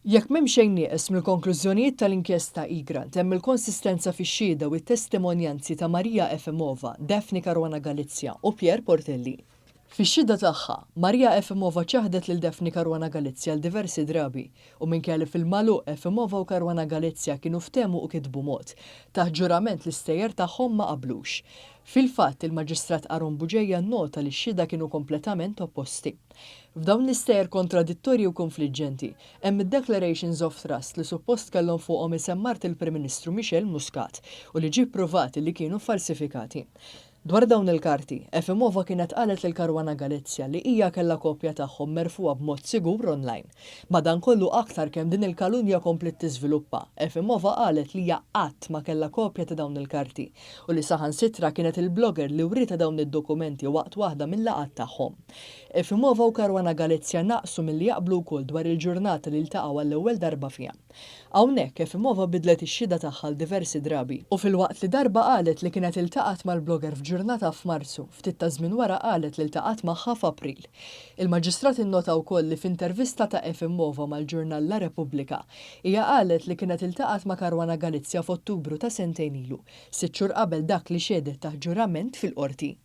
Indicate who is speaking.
Speaker 1: Jekk m'hemm xejn nieqes mill-konklużjonijiet tal-inkjesta Egrant hemm il-konsistenza fix-xhieda u t-testimonjanzi ta' Efimova, Daphne Caruana Galizia u Pier Portelli. Fix-xhieda tagħha, Efimova ċaħdet lil Daphne Caruana Galizia l diversi drabi u minkejja fil-magħluq Efimova u Caruana Galizia kienu ftehmu u kitbu mod taħt ġurament l-istejjer tagħhom ma qablux. Fil-fatt il-Maġistrat Aron Buġejja nnota li x-xhieda kienu kompletament opposti. F'dawn l-istejjer kontradittorji u konfliġġenti hemm id-Declarations of Trust li suppost kellhom fuqhom isemmart il-Prim Ministru Michel Muscat u li ġie pprovati li kienu falsifikati. Dwar dawn il-karti, Efimova kienet qalet lil Caruana Galizia li hija kellha kopja tagħhom merfuqa b'mod sigur online. Madankollu aktar kemm din il-kalunja komplet tiżviluppa, Efimova qalet li hija qatt ma kellha kopja ta' dawn il-karti u li saħansitra kienet il-blogger li wrieta dawn id-dokumenti waqt waħda mill-laqgħat tagħhom. Efimova u Caruana Galizia naqsu milli jaqblu wkoll dwar il-ġurnata li ltaqgħu għall-ewwel darba fiha. Hawnhekk Efimova bidlet ix-xhieda tagħha diversi drabi u filwaqt li darba qalet li kienet iltaqat mal-blogger f'ġurnata f'Marzu, ftit ta' żmien wara qalet li ltaqat magħha f'April. Il-Maġistrat innota wkoll li f'intervista ta' Efimova mal-ġurnal La Repubblika hija qalet li kienet iltaqat ma' Caruana Galizia f'Ottubru ta' sentejn ilu, 6 xhur qabel dak li xedet taħt ġurament fil-qorti.